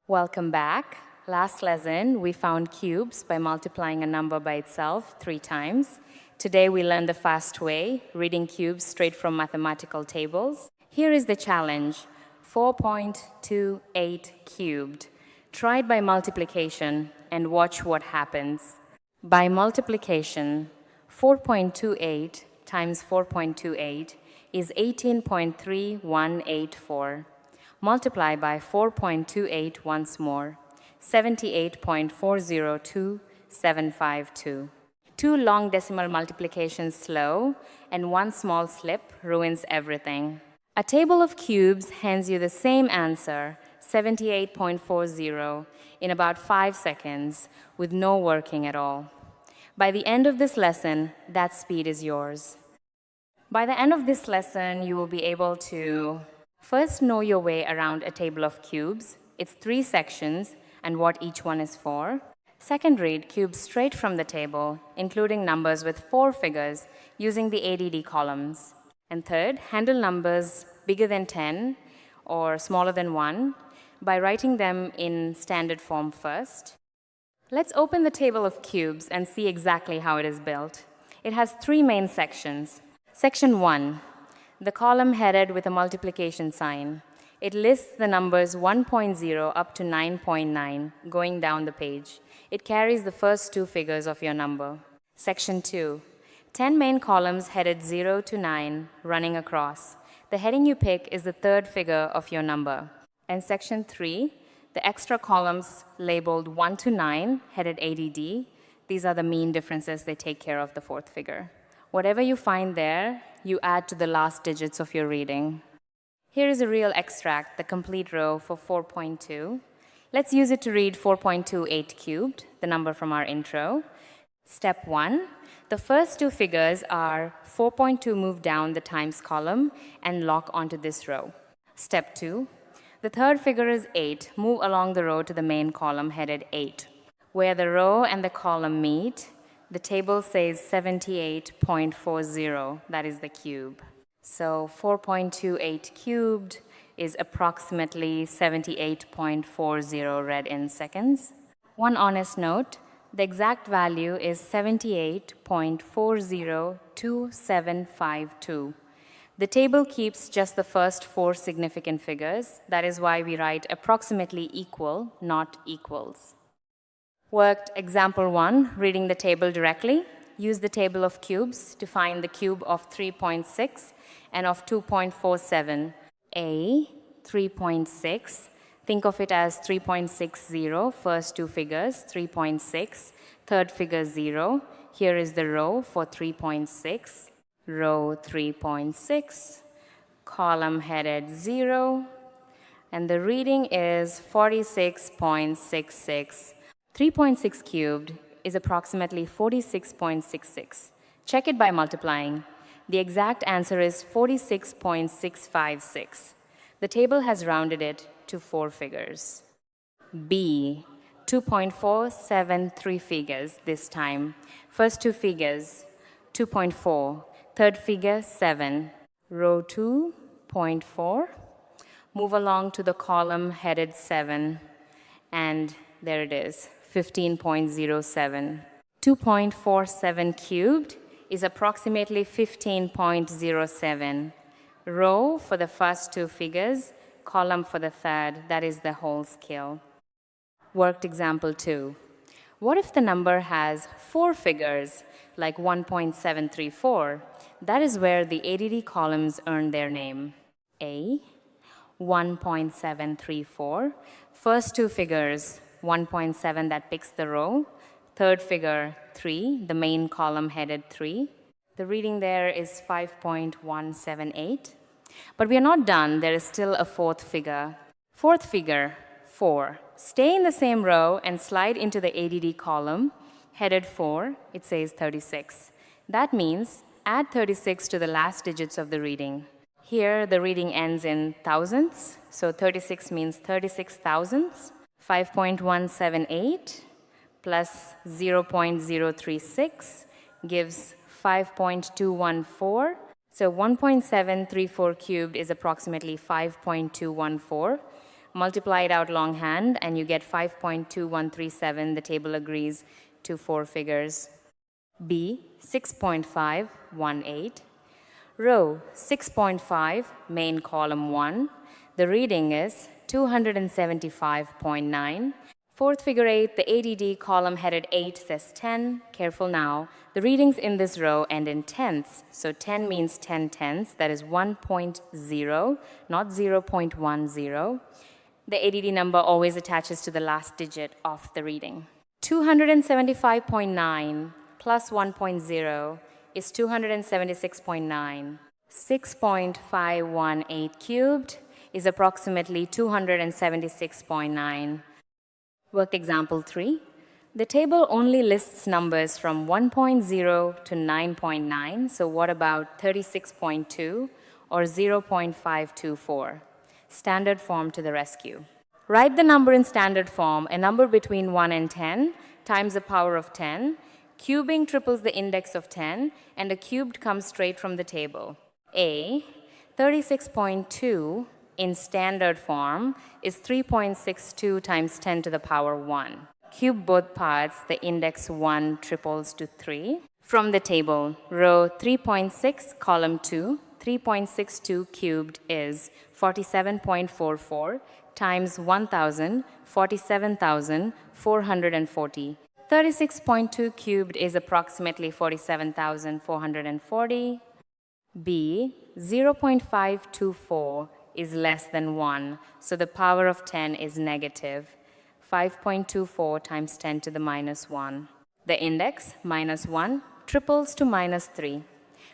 Welcome back. Last lesson, we found cubes by multiplying a number by itself 3 times. Today, we learned the fast way, reading cubes straight from mathematical tables. Here is the challenge, 4.28 cubed. Try it by multiplication and watch what happens. By multiplication, 4.28 times 4.28 is 18.3184. Multiply by 4.28 once more, 78.402752. 2 long decimal multiplications slow, and 1 small slip ruins everything. A table of cubes hands you the same answer, 78.40, in about 5 seconds, with no working at all. By the end of this lesson, that speed is yours. By the end of this lesson, you will be able to first know your way around a table of cubes, its 3 sections, and what each one is for. Second, read cubes straight from the table, including numbers with 4 figures, using the ADD columns. And third, handle numbers bigger than 10 or smaller than 1 by writing them in standard form first. Let's open the table of cubes and see exactly how it is built. It has 3 main sections. Section 1. The column headed with a multiplication sign. It lists the numbers 1.0 up to 9.9 going down the page. It carries the first 2 figures of your number. Section 2. 10 main columns headed 0 to 9 running across. The heading you pick is the 3rd figure of your number. And section 3, the extra columns labeled 1 to 9 headed ADD. These are the mean differences. They take care of the 4th figure. Whatever you find there, you add to the last digits of your reading. Here is a real extract, the complete row for 4.2. Let's use it to read 4.28 cubed, the number from our intro. Step 1, the first 2 figures are 4.2 move down the times column and lock onto this row. Step 2, the 3rd figure is 8, move along the row to the main column headed 8. Where the row and the column meet, the table says 78.40, that is the cube. So 4.28 cubed is approximately 78.40 read in seconds. One honest note, the exact value is 78.402752. The table keeps just the first 4 significant figures. That is why we write approximately equal, not equals. Worked example 1, reading the table directly. Use the table of cubes to find the cube of 3.6 and of 2.47. A, 3.6. Think of it as 3.60, first 2 figures, 3.6, 3rd figure 0. Here is the row for 3.6, row 3.6, column headed 0, and the reading is 46.66. 3.6 cubed is approximately 46.66. Check it by multiplying. The exact answer is 46.656. The table has rounded it to 4 figures. B, 2.473 figures this time. First 2 figures, 2.4. 3rd figure, 7. Row 2.4. Move along to the column headed 7. And there it is, 15.07. 2.47 cubed is approximately 15.07. Row for the first 2 figures, column for the 3rd, that is the whole scale. Worked example 2. What if the number has 4 figures, like 1.734? That is where the ADD columns earn their name. A, 1.734. First 2 figures, 1.7 that picks the row. 3rd figure, 3, the main column headed 3. The reading there is 5.178. But we are not done. There is still a 4th figure. 4th figure, 4. Stay in the same row and slide into the ADD column. Headed 4, it says 36. That means add 36 to the last digits of the reading. Here, the reading ends in thousands. So 36 means 36 thousandths. 5.178 plus 0.036 gives 5.214. So 1.734 cubed is approximately 5.214. Multiply it out longhand, and you get 5.2137. The table agrees to 4 figures. B, 6.518. Row 6.5, main column 1. The reading is 275.9. Fourth figure 8, the ADD column headed 8 says 10. Careful now. The readings in this row end in tenths. So 10 means 10 tenths. That is 1.0, not 0.10. The ADD number always attaches to the last digit of the reading. 275.9 plus 1.0 is 276.9. 6.518 cubed is approximately 276.9. Worked example 3. The table only lists numbers from 1.0 to 9.9, so what about 36.2 or 0.524? Standard form to the rescue. Write the number in standard form, a number between 1 and 10 times the power of 10. Cubing triples the index of 10, and a cubed comes straight from the table. A, 36.2 in standard form is 3.62 times 10 to the power 1. Cube both parts, the index 1 triples to 3. From the table, row 3.6, column 2, 3.62 cubed is 47.44 times 1,000, 47,440. 36.2 cubed is approximately 47,440. B, 0.524 is less than 1, so the power of 10 is negative. 5.24 times 10 to the minus 1. The index, minus 1, triples to minus 3.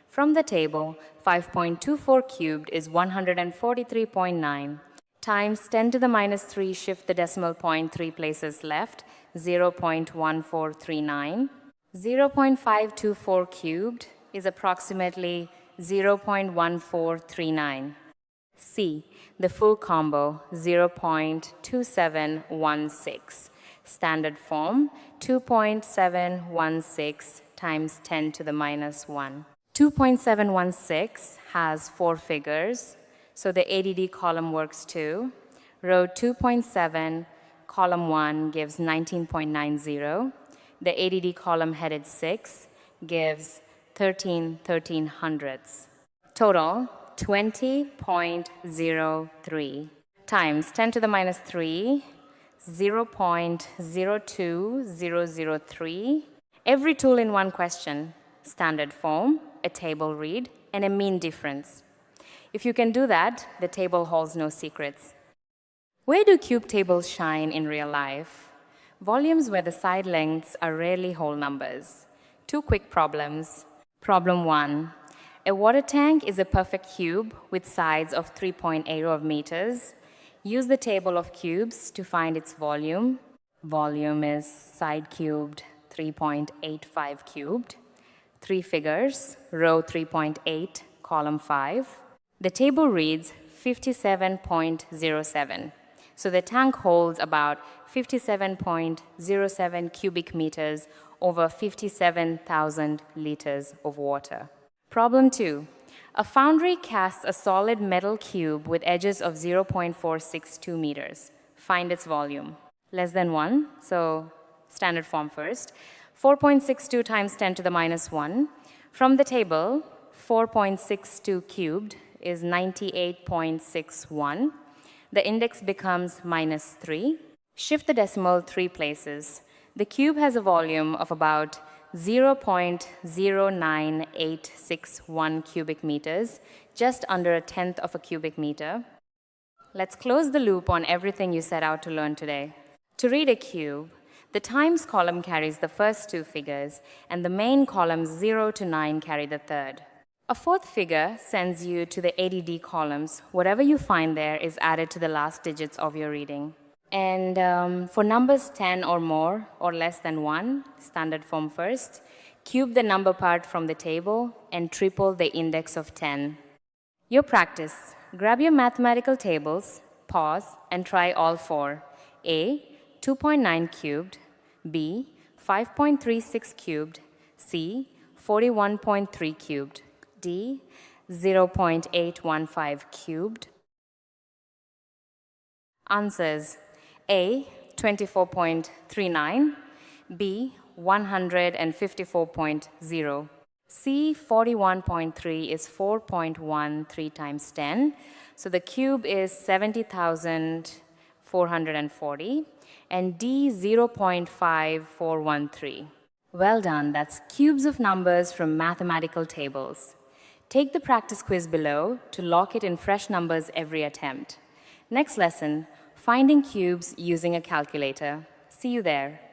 From the table, 5.24 cubed is 143.9. Times 10 to the minus 3, shift the decimal point 3 places left, 0.1439. 0.524 cubed is approximately 0.1439. C, the full combo, 0.2716. Standard form, 2.716 times 10 to the minus 1. 2.716 has 4 figures, so the ADD column works too. Row 2.7, column 1 gives 19.90. The ADD column headed 6 gives 13 hundredths. Total, 20.03 times 10 to the minus 3, 0.02003. Every tool in one question. Standard form, a table read, and a mean difference. If you can do that, the table holds no secrets. Where do cube tables shine in real life? Volumes where the side lengths are rarely whole numbers. 2 quick problems. Problem 1. A water tank is a perfect cube with sides of 3.80 meters. Use the table of cubes to find its volume. Volume is side cubed 3.85 cubed. 3 figures, row 3.8, column 5. The table reads 57.07. So the tank holds about 57.07 cubic meters over 57,000 liters of water. Problem 2. A foundry casts a solid metal cube with edges of 0.462 meters. Find its volume. Less than 1, so standard form first. 4.62 times 10 to the minus 1. From the table, 4.62 cubed is 98.61. The index becomes minus 3. Shift the decimal 3 places. The cube has a volume of about 0.09861 cubic meters, just under a tenth of a cubic meter. Let's close the loop on everything you set out to learn today. To read a cube, the times column carries the first 2 figures, and the main columns 0 to 9 carry the third. A 4th figure sends you to the ADD columns. Whatever you find there is added to the last digits of your reading. And for numbers 10 or more, or less than 1, standard form first, cube the number part from the table and triple the index of 10. Your practice. Grab your mathematical tables, pause, and try all 4. A, 2.9 cubed. B, 5.36 cubed. C, 41.3 cubed. D, 0.815 cubed. Answers: A, 24.39, B, 154.0. C, 41.3 is 4.13 times 10. So the cube is 70,440. And D, 0.5413. Well done, that's cubes of numbers from mathematical tables. Take the practice quiz below to lock it in fresh numbers every attempt. Next lesson, finding cubes using a calculator. See you there.